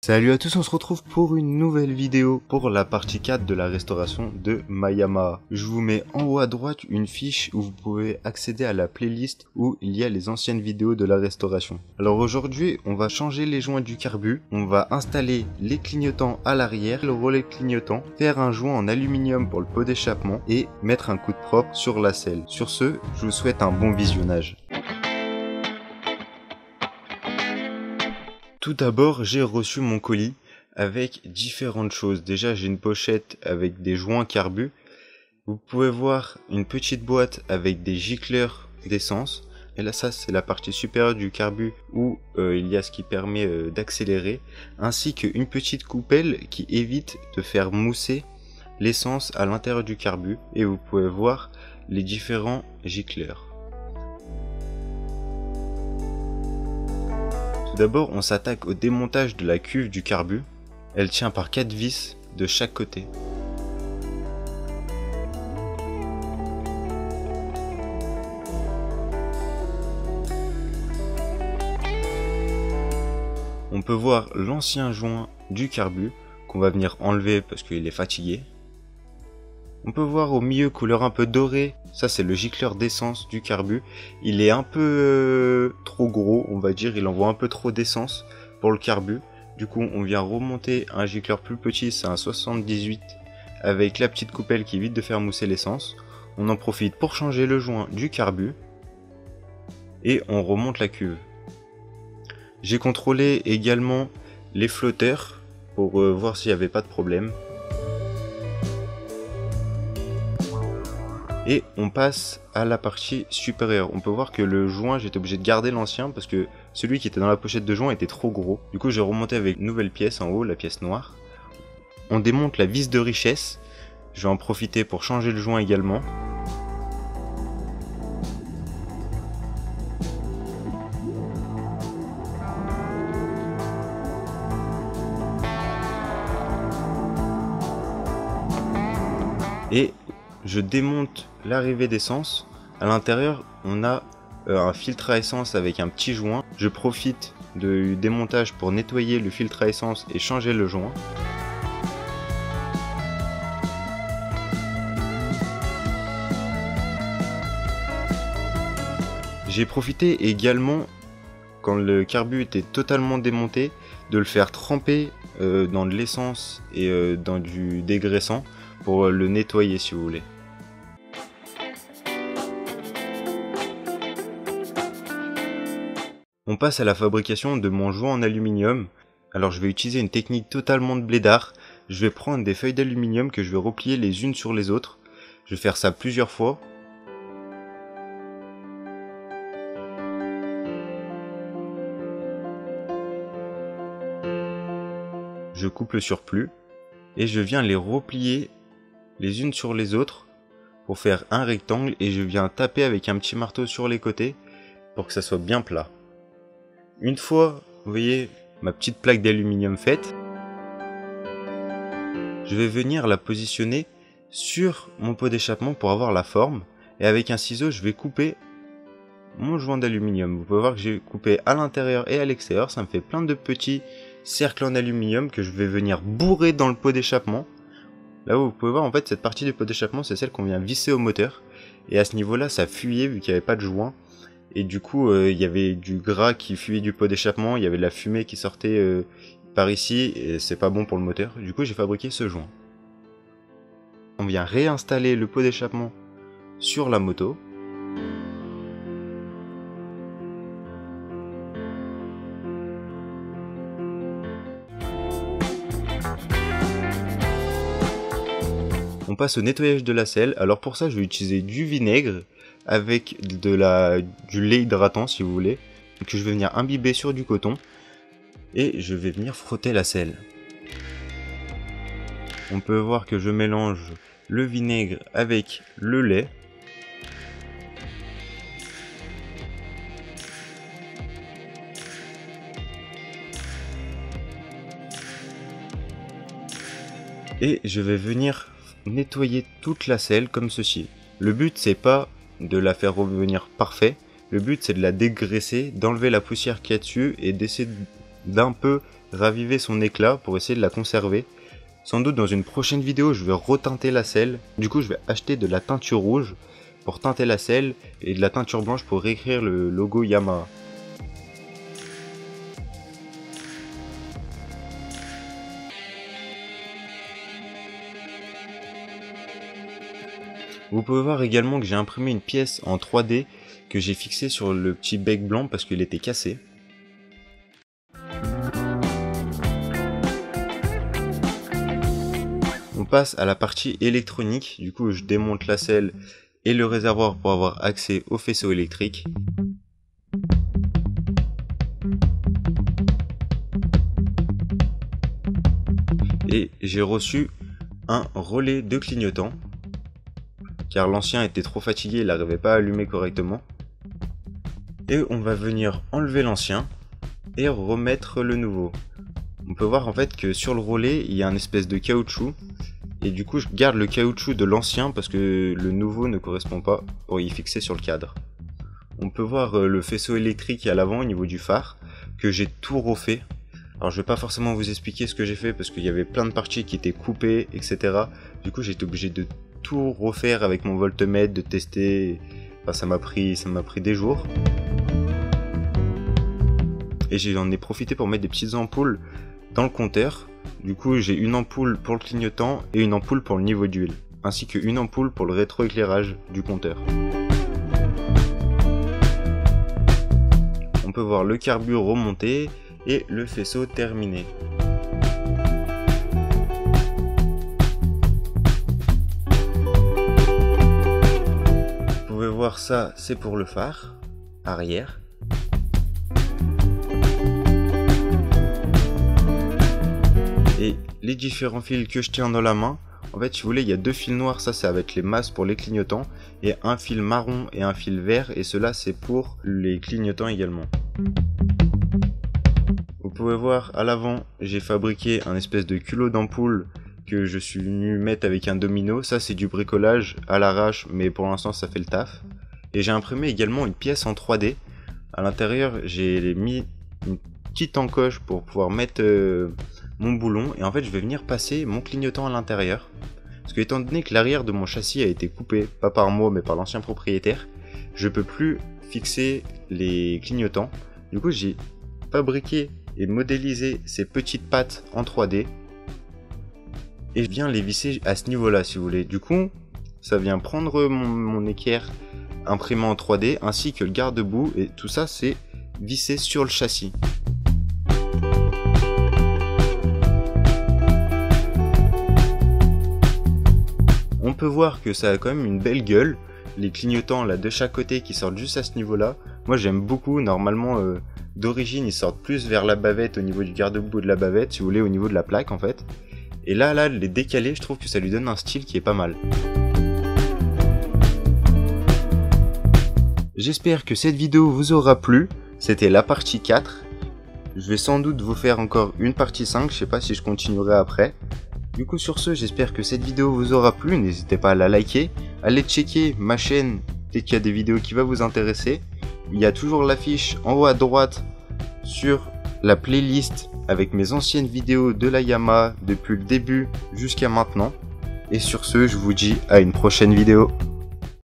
Salut à tous, on se retrouve pour une nouvelle vidéo pour la partie 4 de la restauration de ma Yamaha. Je vous mets en haut à droite une fiche où vous pouvez accéder à la playlist où il y a les anciennes vidéos de la restauration. Alors aujourd'hui, on va changer les joints du carbu, on va installer les clignotants à l'arrière, le relais clignotant, faire un joint en aluminium pour le pot d'échappement et mettre un coup de propre sur la selle. Sur ce, je vous souhaite un bon visionnage. Tout d'abord, j'ai reçu mon colis avec différentes choses. Déjà, j'ai une pochette avec des joints carbu. Vous pouvez voir une petite boîte avec des gicleurs d'essence. Et là, ça, c'est la partie supérieure du carbu où il y a ce qui permet d'accélérer. Ainsi qu'une petite coupelle qui évite de faire mousser l'essence à l'intérieur du carbu. Et vous pouvez voir les différents gicleurs. D'abord, on s'attaque au démontage de la cuve du carbu. Elle tient par 4 vis de chaque côté. On peut voir l'ancien joint du carbu qu'on va venir enlever parce qu'il est fatigué. On peut voir au milieu couleur un peu dorée, ça c'est le gicleur d'essence du carbu. Il est un peu trop gros, on va dire, il envoie un peu trop d'essence pour le carbu. Du coup on vient remonter un gicleur plus petit, c'est un 78 avec la petite coupelle qui évite de faire mousser l'essence. On en profite pour changer le joint du carbu et on remonte la cuve. J'ai contrôlé également les flotteurs pour voir s'il n'y avait pas de problème. Et on passe à la partie supérieure. On peut voir que le joint, j'étais obligé de garder l'ancien parce que celui qui était dans la pochette de joint était trop gros. Du coup, j'ai remonté avec une nouvelle pièce en haut, la pièce noire. On démonte la vis de richesse. Je vais en profiter pour changer le joint également. Et je démonte l'arrivée d'essence. À l'intérieur, on a un filtre à essence avec un petit joint. Je profite du démontage pour nettoyer le filtre à essence et changer le joint. J'ai profité également, quand le carbu était totalement démonté, de le faire tremper dans de l'essence et dans du dégraissant pour le nettoyer si vous voulez. On passe à la fabrication de mon joint en aluminium. Alors je vais utiliser une technique totalement de blédard. Je vais prendre des feuilles d'aluminium que je vais replier les unes sur les autres. Je vais faire ça plusieurs fois. Je coupe le surplus et je viens les replier les unes sur les autres pour faire un rectangle et je viens taper avec un petit marteau sur les côtés pour que ça soit bien plat. Une fois, vous voyez, ma petite plaque d'aluminium faite, je vais venir la positionner sur mon pot d'échappement pour avoir la forme et avec un ciseau, je vais couper mon joint d'aluminium. Vous pouvez voir que j'ai coupé à l'intérieur et à l'extérieur, ça me fait plein de petits cercles en aluminium que je vais venir bourrer dans le pot d'échappement. Là où vous pouvez voir, en fait, cette partie du pot d'échappement, c'est celle qu'on vient visser au moteur. Et à ce niveau-là, ça fuyait vu qu'il n'y avait pas de joint. Et du coup, il y avait du gras qui fuyait du pot d'échappement, il y avait de la fumée qui sortait par ici, et c'est pas bon pour le moteur. Du coup, j'ai fabriqué ce joint. On vient réinstaller le pot d'échappement sur la moto. On passe au nettoyage de la selle. Alors pour ça, je vais utiliser du vinaigre avec du lait hydratant si vous voulez, que je vais venir imbiber sur du coton et je vais venir frotter la selle. On peut voir que je mélange le vinaigre avec le lait. Et je vais venir nettoyer toute la selle comme ceci. Le but c'est pas de la faire revenir parfait, le but c'est de la dégraisser, d'enlever la poussière qu'il y a dessus et d'essayer d'un peu raviver son éclat pour essayer de la conserver. Sans doute dans une prochaine vidéo, je vais retinter la selle. Du coup, je vais acheter de la teinture rouge pour teinter la selle et de la teinture blanche pour réécrire le logo Yamaha. Vous pouvez voir également que j'ai imprimé une pièce en 3D que j'ai fixée sur le petit bec blanc parce qu'il était cassé. On passe à la partie électronique, du coup je démonte la selle et le réservoir pour avoir accès au faisceau électrique. Et j'ai reçu un relais de clignotant, car l'ancien était trop fatigué, il n'arrivait pas à allumer correctement. Et on va venir enlever l'ancien et remettre le nouveau. On peut voir en fait que sur le relais il y a une espèce de caoutchouc, et du coup je garde le caoutchouc de l'ancien parce que le nouveau ne correspond pas pour y fixer sur le cadre. On peut voir le faisceau électrique à l'avant au niveau du phare, que j'ai tout refait. Alors je vais pas forcément vous expliquer ce que j'ai fait parce qu'il y avait plein de parties qui étaient coupées, etc. Du coup j'étais obligé de tout refaire avec mon voltmètre, de tester. Enfin, ça m'a pris des jours. Et j'en ai profité pour mettre des petites ampoules dans le compteur. Du coup j'ai une ampoule pour le clignotant et une ampoule pour le niveau d'huile, ainsi qu'une ampoule pour le rétroéclairage du compteur. On peut voir le carburant remonté et le faisceau terminé. Vous pouvez voir ça, c'est pour le phare arrière. Et les différents fils que je tiens dans la main, en fait si vous voulez il y a deux fils noirs, ça c'est avec les masses pour les clignotants, et un fil marron et un fil vert, et cela c'est pour les clignotants également. Vous pouvez voir à l'avant j'ai fabriqué un espèce de culot d'ampoule que je suis venu mettre avec un domino. Ça c'est du bricolage à l'arrache mais pour l'instant ça fait le taf. Et j'ai imprimé également une pièce en 3D. À l'intérieur j'ai mis une petite encoche pour pouvoir mettre mon boulon, et en fait je vais venir passer mon clignotant à l'intérieur. Parce que étant donné que l'arrière de mon châssis a été coupé, pas par moi mais par l'ancien propriétaire, je peux plus fixer les clignotants. Du coup j'ai fabriqué et modélisé ces petites pattes en 3D. Et je viens les visser à ce niveau là si vous voulez. Du coup ça vient prendre mon équerre imprimé en 3D ainsi que le garde-boue, et tout ça c'est vissé sur le châssis. On peut voir que ça a quand même une belle gueule, les clignotants là de chaque côté qui sortent juste à ce niveau là. Moi j'aime beaucoup, normalement d'origine ils sortent plus vers la bavette, au niveau du garde-boue de la bavette si vous voulez, au niveau de la plaque en fait. Et là les décaler, je trouve que ça lui donne un style qui est pas mal. J'espère que cette vidéo vous aura plu, c'était la partie 4. Je vais sans doute vous faire encore une partie 5, je sais pas si je continuerai après. Du coup sur ce, j'espère que cette vidéo vous aura plu, n'hésitez pas à la liker, allez checker ma chaîne dès qu'il y a des vidéos qui vont vous intéresser. Il y a toujours l'affiche en haut à droite sur la playlist avec mes anciennes vidéos de la Yamaha depuis le début jusqu'à maintenant. Et sur ce, je vous dis à une prochaine vidéo.